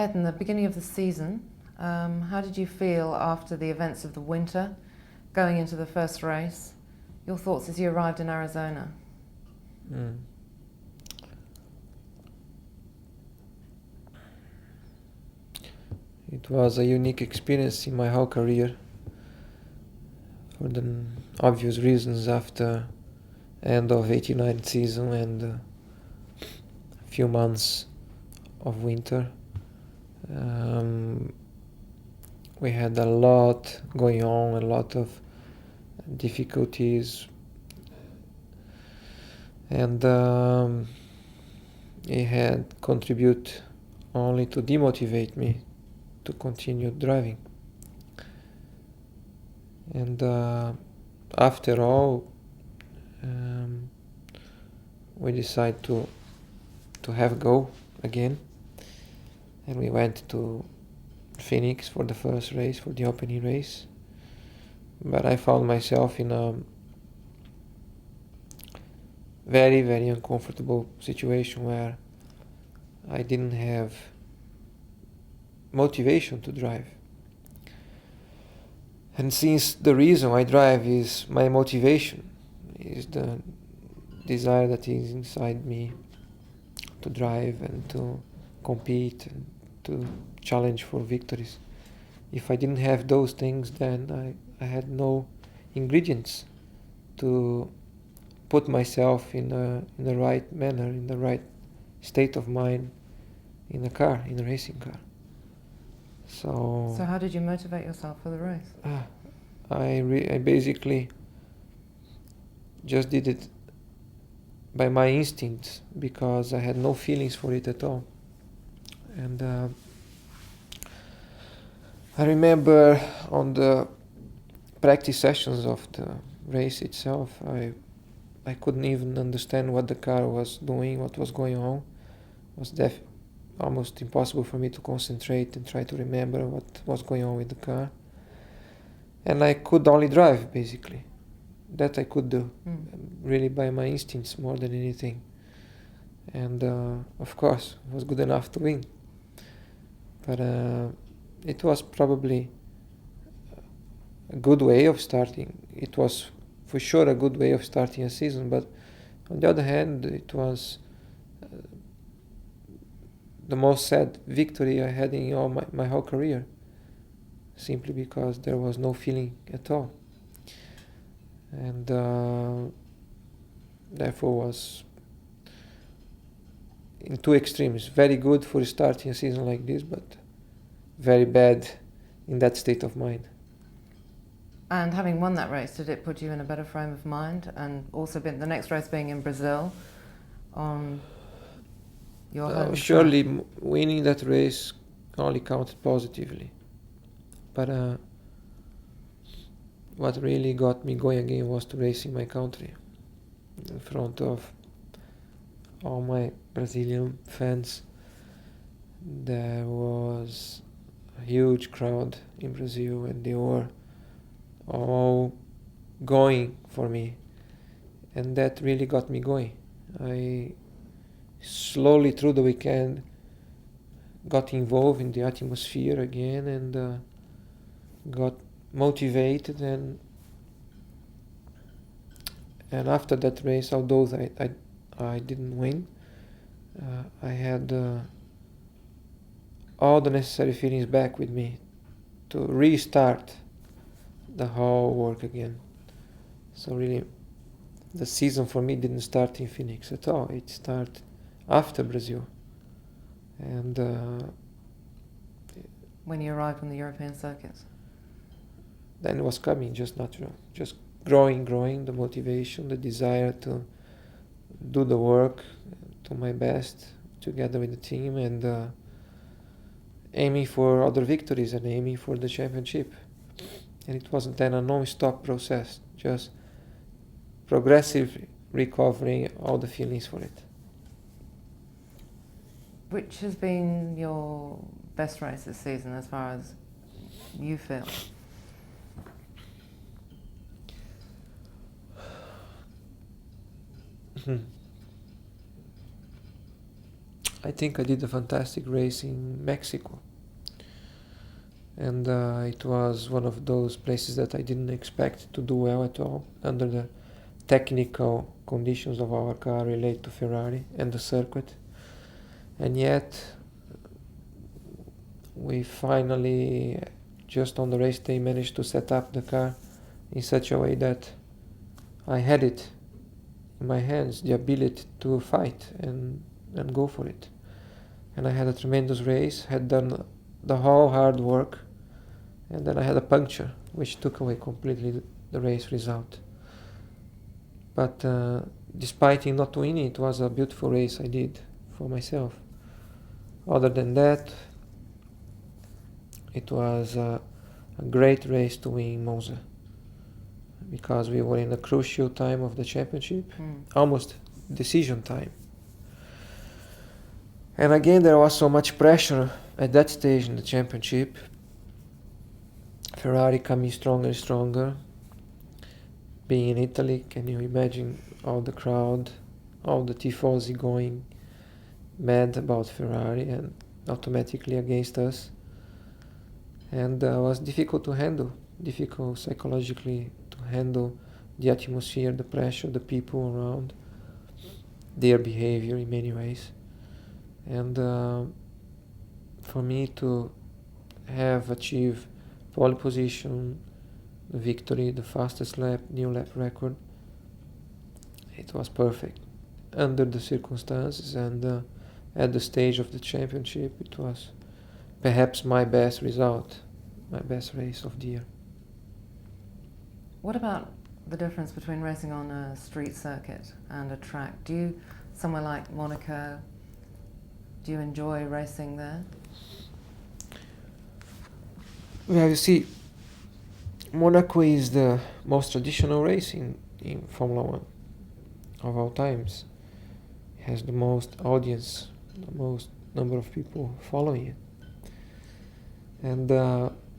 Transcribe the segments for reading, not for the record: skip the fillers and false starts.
ahead in the beginning of the season, how did you feel after the events of the winter, going into the first race? Your thoughts as you arrived in Arizona? It was a unique experience in my whole career for the obvious reasons after end of 89 season and a few months of winter. We had a lot going on, a lot of difficulties, and it had contributed only to demotivate me to continue driving. And after all, we decided to have a go again, and we went to Phoenix for the first race, for the opening race. But I found myself in a very, very uncomfortable situation where I didn't have motivation to drive. And since the reason I drive is my motivation, is the desire that is inside me to drive and to compete and to challenge for victories. If I didn't have those things, then I had no ingredients to put myself in the right manner, in the right state of mind in a car, in a racing car. So how did you motivate yourself for the race? I basically just did it by my instinct because I had no feelings for it at all. And I remember on the practice sessions of the race itself, I couldn't even understand what the car was doing, what was going on. It was almost impossible for me to concentrate and try to remember what was going on with the car. And I could only drive, basically. That I could do, really by my instincts more than anything. And of course, it was good enough to win. But it was probably a good way of starting. It was for sure a good way of starting a season, but on the other hand, it was the most sad victory I had in all my whole career, simply because there was no feeling at all. And therefore was in two extremes, very good for starting a season like this, but very bad in that state of mind. And having won that race, did it put you in a better frame of mind? And also the next race being in Brazil on your home surely track? Winning that race only counted positively. But what really got me going again was to race in my country, in front of all my Brazilian fans. There was a huge crowd in Brazil and they were all going for me, and that really got me going. I slowly through the weekend got involved in the atmosphere again and got motivated, and after that race, although I didn't win, I had all the necessary feelings back with me to restart the whole work again. So really, the season for me didn't start in Phoenix at all. It started after Brazil. And when you arrived on the European circuits? Then it was coming, just natural. Just growing, the motivation, the desire to do the work to my best together with the team, and aiming for other victories and aiming for the championship. And it wasn't then a non-stop process, just progressively recovering all the feelings for it. Which has been your best race this season as far as you feel? I think I did a fantastic race in Mexico. And it was one of those places that I didn't expect to do well at all under the technical conditions of our car related to Ferrari and the circuit. And yet, we finally, just on the race day, managed to set up the car in such a way that I had it in my hands, the ability to fight and go for it. And I had a tremendous race, had done the whole hard work, and then I had a puncture, which took away completely the race result. But despite not winning, it was a beautiful race I did for myself. Other than that, it was a great race to win Monza, because we were in a crucial time of the championship, almost decision time. And again, there was so much pressure at that stage in the championship. Ferrari coming stronger and stronger. Being in Italy, can you imagine all the crowd, all the tifosi going mad about Ferrari and automatically against us. And it was difficult to handle, difficult psychologically to handle the atmosphere, the pressure, the people around, their behavior in many ways. And for me to have achieved pole position, the victory, the fastest lap, new lap record, it was perfect under the circumstances, and at the stage of the championship it was perhaps my best result, my best race of the year. What about the difference between racing on a street circuit and a track? Somewhere like Monaco, do you enjoy racing there? Well, you see, Monaco is the most traditional race in Formula One of all times. It has the most audience, the most number of people following it. And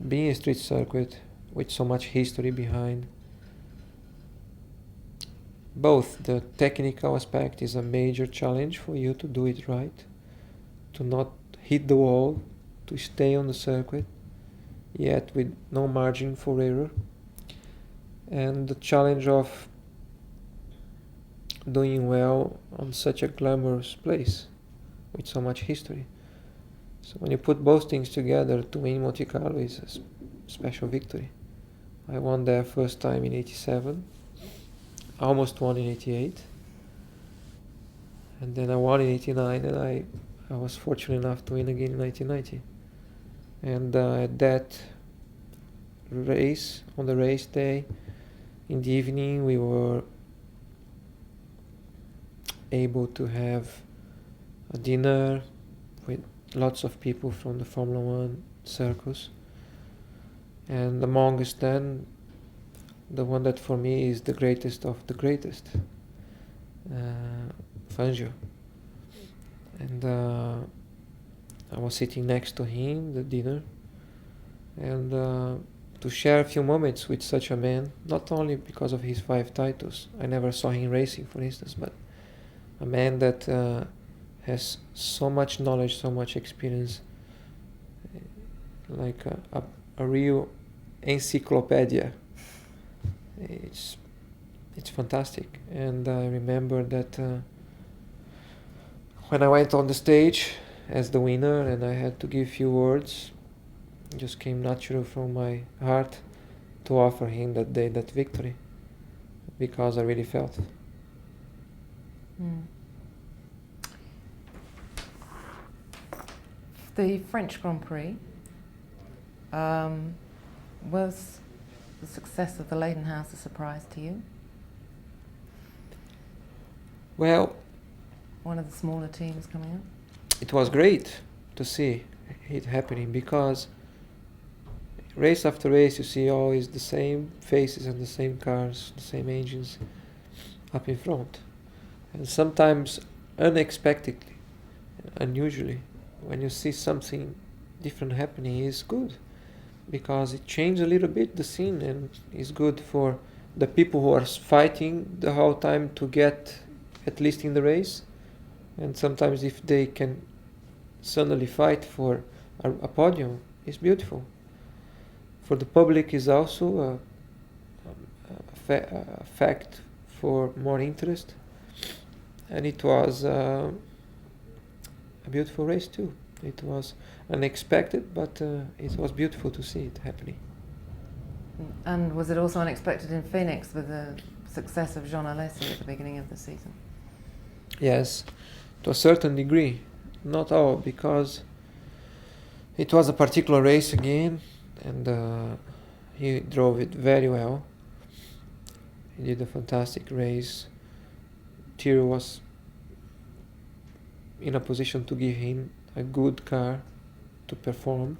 being a street circuit with so much history behind, both the technical aspect is a major challenge for you to do it right, to not hit the wall, to stay on the circuit, yet with no margin for error, and the challenge of doing well on such a glamorous place with so much history. So when you put both things together, to win Monte Carlo is a special victory. I won there first time in '87, almost won in '88, and then I won in '89, and I was fortunate enough to win again in 1990. And at that race, on the race day, in the evening, we were able to have a dinner with lots of people from the Formula One circus. And amongst them, the one that for me is the greatest of the greatest, Fangio. And I was sitting next to him, the dinner, and to share a few moments with such a man, not only because of his 5 titles, I never saw him racing, for instance, but a man that has so much knowledge, so much experience, like a real encyclopedia. It's fantastic. And I remember that when I went on the stage as the winner and I had to give few words, it just came natural from my heart to offer him that day that victory, because I really felt it. The French Grand Prix, was the success of the Leyden House a surprise to you? Well, one of the smaller teams coming up? It was great to see it happening, because race after race you see always the same faces and the same cars, the same engines up in front. And sometimes unexpectedly, unusually, when you see something different happening, is good, because it changes a little bit the scene and is good for the people who are fighting the whole time to get at least in the race. And sometimes if they can suddenly fight for a podium is beautiful. For the public is also a fact for more interest, and it was a beautiful race too. It was unexpected, but it was beautiful to see it happening. And was it also unexpected in Phoenix with the success of Jean Alesi at the beginning of the season? Yes, to a certain degree. Not all, because it was a particular race again, and he drove it very well. He did a fantastic race. Thierry was in a position to give him a good car to perform.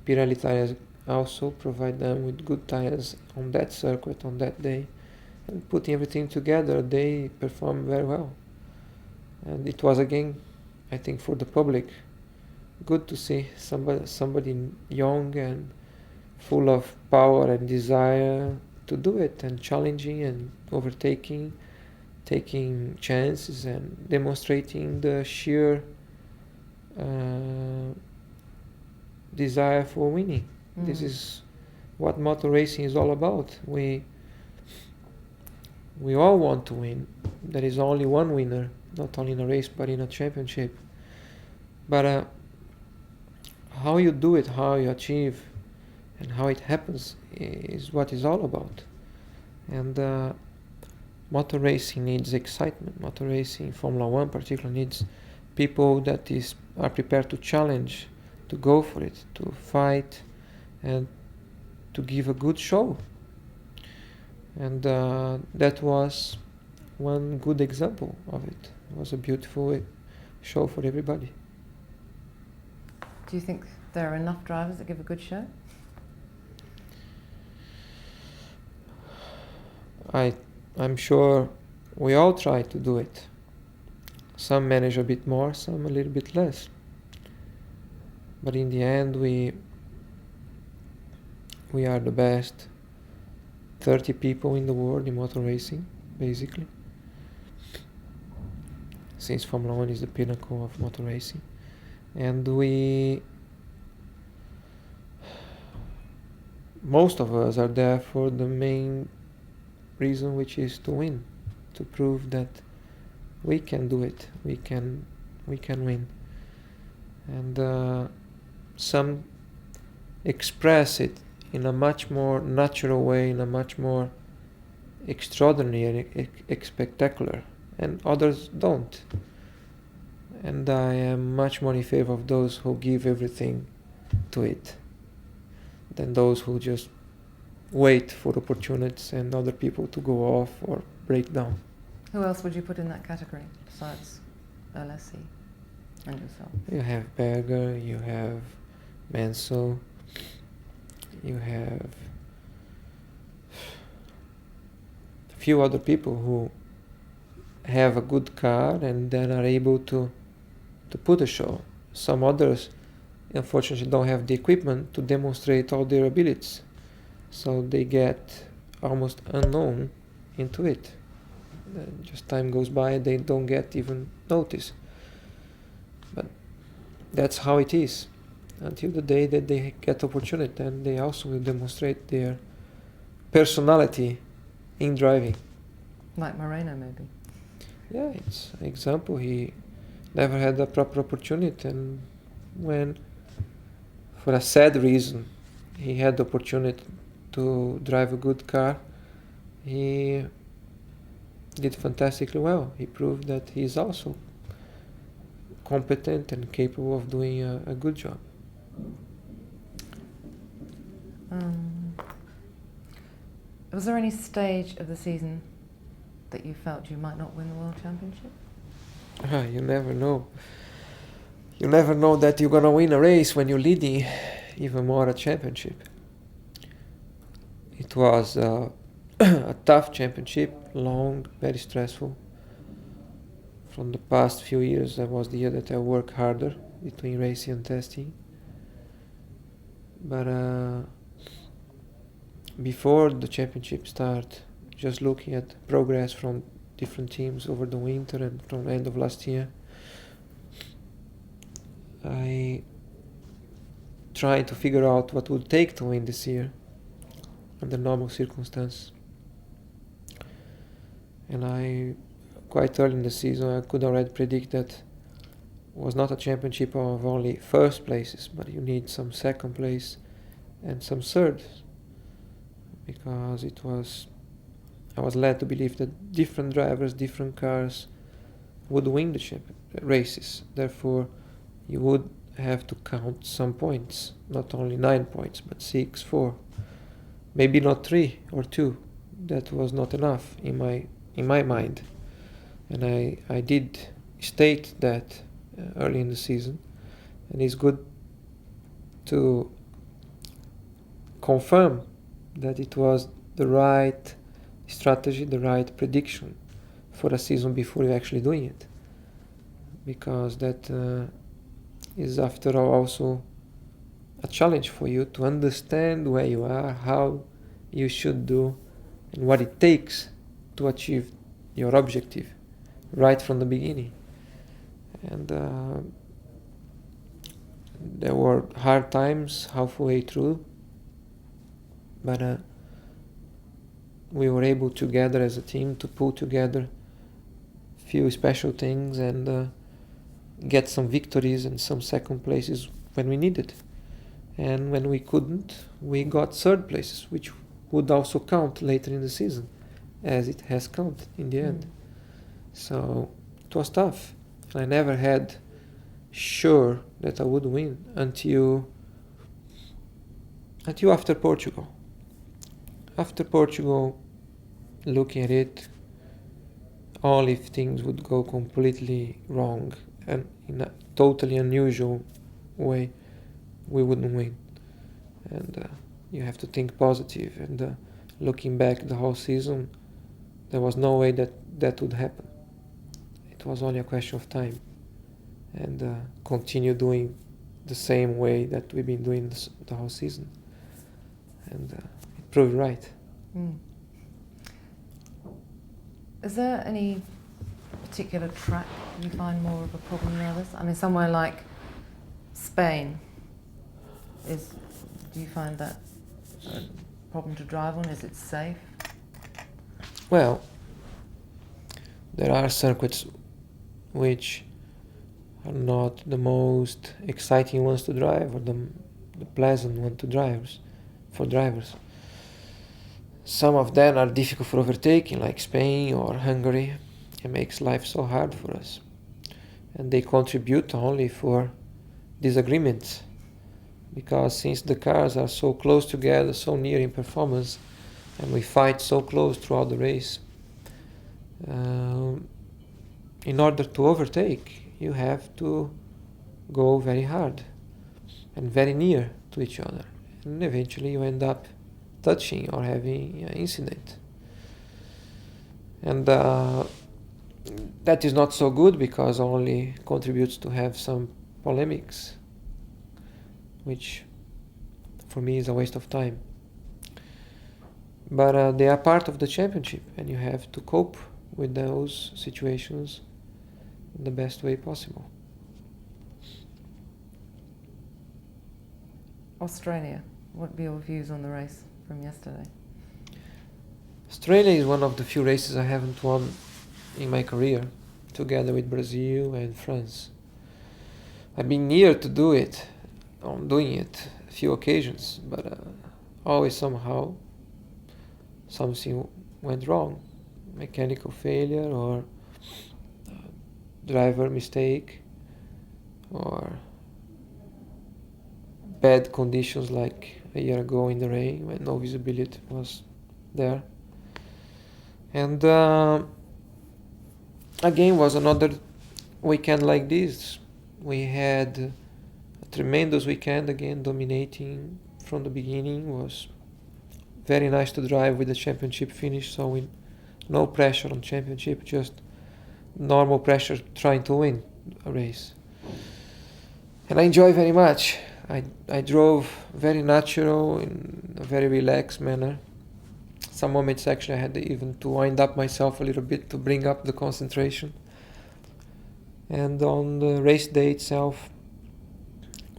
Pirelli tires also provide them with good tires on that circuit on that day, and putting everything together, they performed very well. And it was again, I think, for the public, good to see somebody young and full of power and desire to do it, and challenging and overtaking, taking chances and demonstrating the sheer desire for winning. This is what motor racing is all about. We all want to win. There is only one winner, not only in a race but in a championship. But how you do it, how you achieve, and how it happens is what it's all about. And motor racing needs excitement. Motor racing, Formula One particularly, needs people that are prepared to challenge, to go for it, to fight, and to give a good show. And that was one good example of it. It was a beautiful show for everybody. Do you think there are enough drivers that give a good show? I'm sure we all try to do it. Some manage a bit more, some a little bit less. But in the end, we are the best 30 people in the world in motor racing, basically. Since Formula One is the pinnacle of motor racing. And most of us are there for the main reason, which is to win, to prove that we can do it, we can win. And some express it in a much more natural way, in a much more extraordinary and spectacular, and others don't. And I am much more in favor of those who give everything to it than those who just wait for opportunities and other people to go off or break down. Who else would you put in that category besides Alesi and yourself? You have Berger, you have Mansell, you have a few other people who have a good car and then are able to put a show. Some others, unfortunately, don't have the equipment to demonstrate all their abilities, so they get almost unknown into it. Just time goes by, they don't get even noticed. But that's how it is until the day that they get opportunity, and they also will demonstrate their personality in driving. Like Moreno, maybe. Yeah, it's an example. He never had a proper opportunity, and when, for a sad reason, he had the opportunity to drive a good car, he did fantastically well. He proved that he is also competent and capable of doing a good job. Was there any stage of the season that you felt you might not win the World Championship? You never know. You never know that you're gonna win a race when you're leading, even more a championship. It was a tough championship, long, very stressful. From the past few years, that was the year that I worked harder between racing and testing. But before the championship start, just looking at progress from different teams over the winter and from the end of last year, I tried to figure out what would take to win this year under normal circumstances. And I, quite early in the season, I could already predict that it was not a championship of only first places, but you need some second place and some third, because I was led to believe that different drivers, different cars would win the races. Therefore, you would have to count some points, not only 9 points, but 6, 4, maybe not 3 or 2. That was not enough in my mind, and I did state that early in the season, and it's good to confirm that it was the right strategy, the right prediction for a season before you're actually doing it, because that is after all also a challenge for you to understand where you are, how you should do, and what it takes to achieve your objective right from the beginning. And there were hard times halfway through, but we were able together as a team to pull together few special things and get some victories and some second places when we needed. And when we couldn't, we got third places, which would also count later in the season, as it has counted in the end. So it was tough. I never had sure that I would win until after Portugal. After Portugal, looking at it, all if things would go completely wrong and in a totally unusual way, we wouldn't win. And you have to think positive. And looking back the whole season, there was no way that would happen. It was only a question of time. And continue doing the same way that we've been doing the whole season. And it proved right. Is there any particular track you find more of a problem than others? I mean, somewhere like Spain, do you find that a problem to drive on? Is it safe? Well, there are circuits which are not the most exciting ones to drive or the pleasant one to for drivers. Some of them are difficult for overtaking, like Spain or Hungary. It makes life so hard for us. And they contribute only for disagreements, because since the cars are so close together, so near in performance, and we fight so close throughout the race, in order to overtake, you have to go very hard and very near to each other. And eventually you end up touching or having an incident. And that is not so good, because only contributes to have some polemics, which for me is a waste of time. But they are part of the championship, and you have to cope with those situations in the best way possible. Australia, what are your views on the race from yesterday? Australia is one of the few races I haven't won in my career, together with Brazil and France. I've been near to doing it a few occasions, but always somehow something went wrong. Mechanical failure or driver mistake or bad conditions like a year ago in the rain when no visibility was there. And again was another weekend like this. We had a tremendous weekend again, dominating from the beginning. Was very nice to drive with the championship finish, so with no pressure on championship, just normal pressure trying to win a race. And I enjoy very much. I drove very natural, in a very relaxed manner. Some moments actually I had even to wind up myself a little bit to bring up the concentration. And on the race day itself,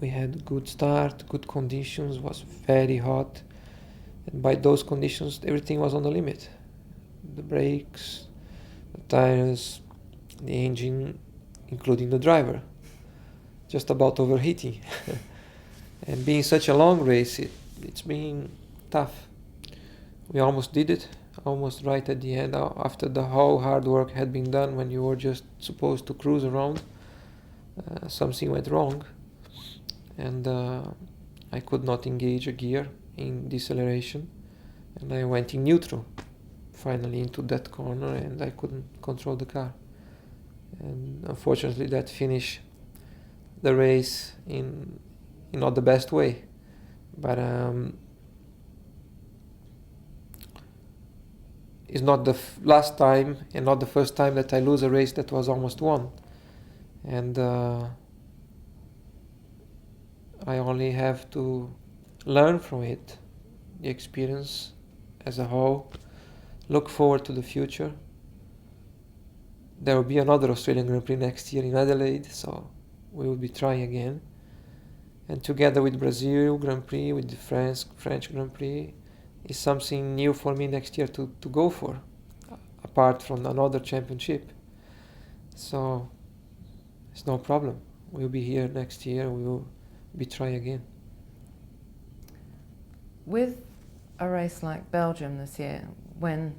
We had good start, good conditions, was very hot. And by those conditions, everything was on the limit. The brakes, the tires, the engine, including the driver, just about overheating. And being such a long race, it's been tough. We almost did it, almost right at the end, after the whole hard work had been done. When you were just supposed to cruise around, something went wrong, and I could not engage a gear in deceleration, and I went in neutral finally into that corner, and I couldn't control the car. And unfortunately that finished the race in not the best way, but it's not the last time and not the first time that I lose a race that was almost won. And I only have to learn from it, the experience as a whole, look forward to the future. There will be another Australian Grand Prix next year in Adelaide, so we will be trying again. And together with Brazil Grand Prix, with the French Grand Prix, is something new for me next year to go for, apart from another championship. So it's no problem. We'll be here next year, we will be trying again. With a race like Belgium this year, when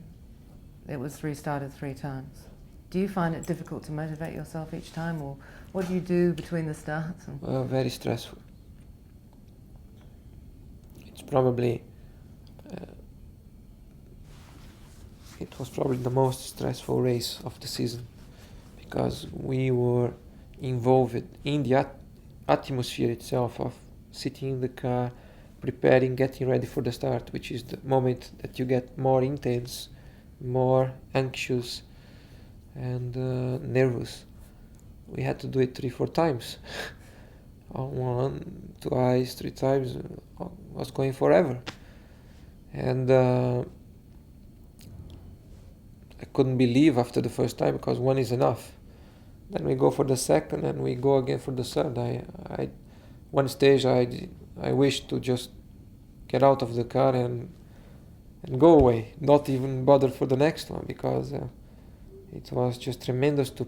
it was restarted 3 times, do you find it difficult to motivate yourself each time, or what do you do between the starts? Very stressful. It's probably it was probably the most stressful race of the season, because we were involved in the atmosphere itself of sitting in the car, preparing, getting ready for the start, which is the moment that you get more intense, more anxious and nervous. We had to do it 3-4 times. 1, twice, 3 times, was going forever. And I couldn't believe after the first time, because 1 is enough. Then we go for the second, and we go again for the third. One stage I wished to just get out of the car and go away, not even bother for the next one, because it was just tremendous to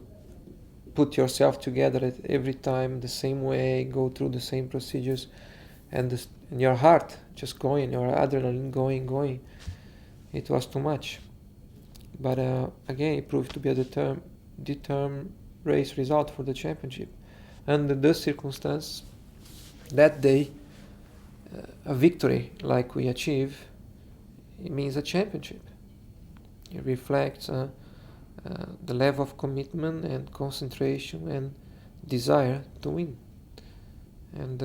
put yourself together at every time the same way, go through the same procedures, and your heart just going, your adrenaline going. It was too much. But again, it proved to be a determined race result for the championship. Under those circumstances, that day, a victory like we achieve, it means a championship. It reflects the level of commitment and concentration and desire to win. And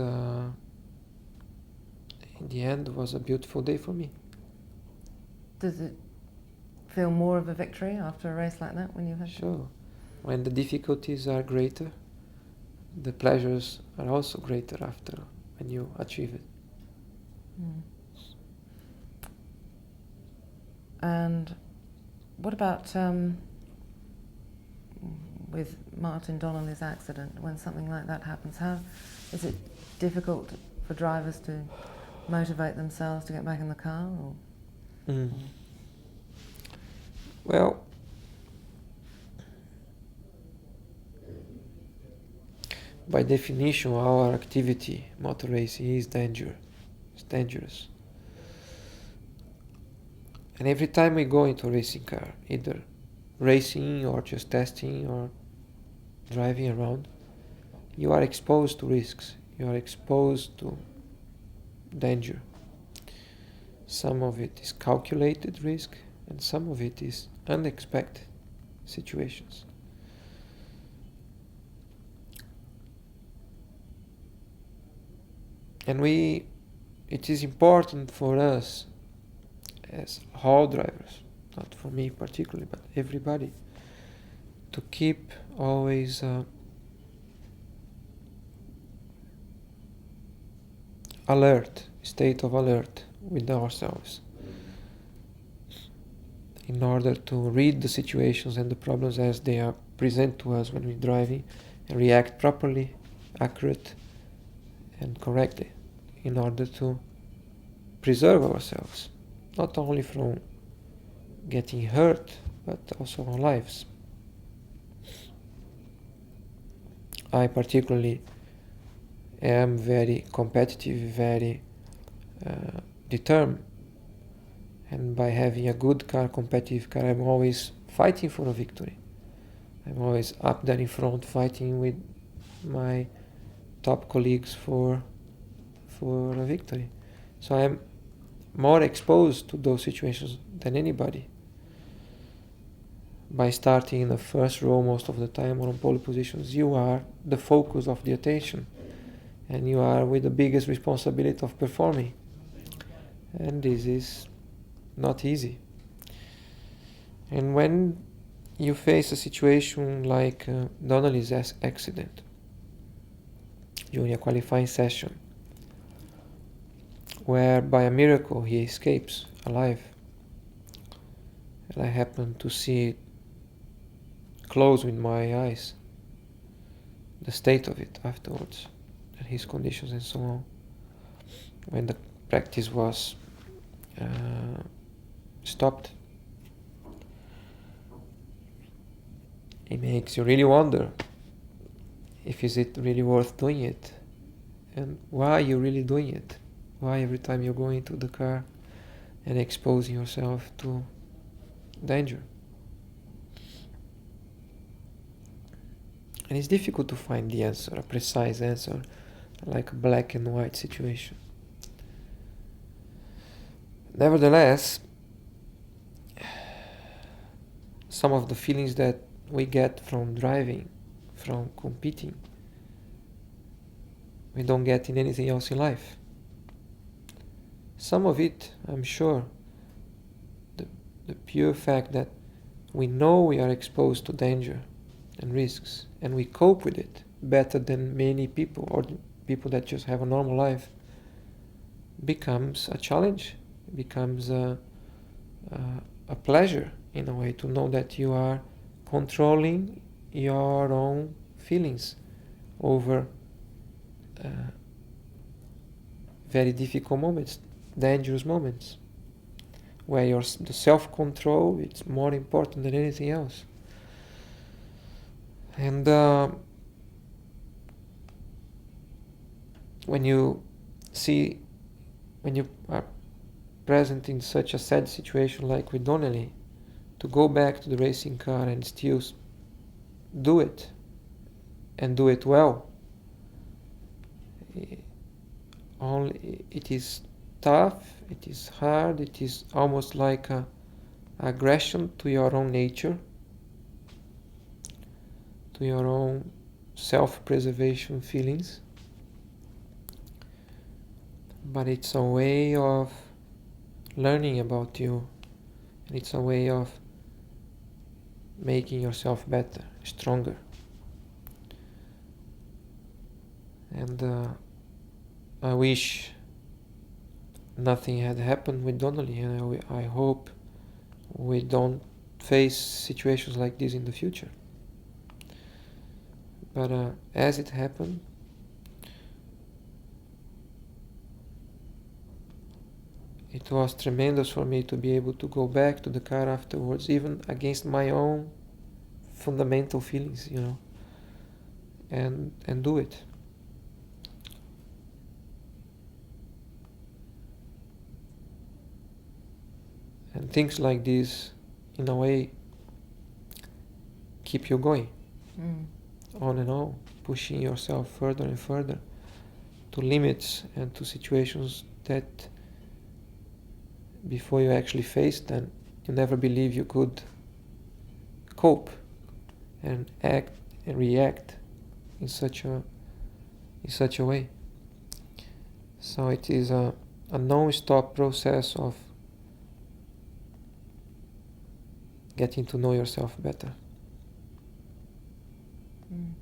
in the end, it was a beautiful day for me. Does it feel more of a victory after a race like that when you've had? Sure. When the difficulties are greater, the pleasures are also greater after, when you achieve it. Mm. And what about with Martin Donnelly's accident, when something like that happens? How is it difficult for drivers to motivate themselves to get back in the car? Or? Mm. Well, by definition, our activity, motor racing, is dangerous. It's dangerous. And every time we go into a racing car, either racing or just testing or driving around, you are exposed to risks. You are exposed to danger. Some of it is calculated risk, and some of it is unexpected situations. And it is important for us as all drivers, not for me particularly, but everybody, to keep always state of alert with ourselves, in order to read the situations and the problems as they are present to us when we're driving, and react properly, accurate, and correctly in order to preserve ourselves, not only from getting hurt, but also our lives. I particularly am very competitive, very determined, and by having a good car, competitive car, I'm always fighting for a victory. I'm always up there in front fighting with my top colleagues for a victory. So I'm more exposed to those situations than anybody. By starting in the first row most of the time or on pole positions, you are the focus of the attention, and you are with the biggest responsibility of performing. And this is not easy. And when you face a situation like Donnelly's accident during a qualifying session, where by a miracle he escapes alive, and I happen to see it close with my eyes, the state of it afterwards, and his conditions and so on, when the practice was stopped, it makes you really wonder if is it really worth doing it, and why you're really doing it. Why every time you're going to the car and exposing yourself to danger. And it's difficult to find the answer, a precise answer, like a black and white situation. Nevertheless, some of the feelings that we get from driving, from competing, we don't get in anything else in life. Some of it, I'm sure, the pure fact that we know we are exposed to danger and risks, and we cope with it better than many people, or people that just have a normal life, becomes a challenge. It becomes a pleasure in a way to know that you are controlling your own feelings over very difficult moments, dangerous moments, where the self-control it's more important than anything else. And when you are present in such a sad situation like with Donnelly, to go back to the racing car and still do it, and do it well, it is tough, it is hard, it is almost like a aggression to your own nature, to your own self-preservation feelings. But it's a way of learning about you, and it's a way of making yourself better, stronger. And I wish nothing had happened with Donnelly, and I hope we don't face situations like this in the future. But as it happened, it was tremendous for me to be able to go back to the car afterwards, even against my own fundamental feelings, and do it. And things like this, in a way, keep you going on and on, pushing yourself further and further to limits and to situations that before you actually face them, you never believe you could cope and act and react in such a way. So it is a non-stop process of getting to know yourself better. Mm.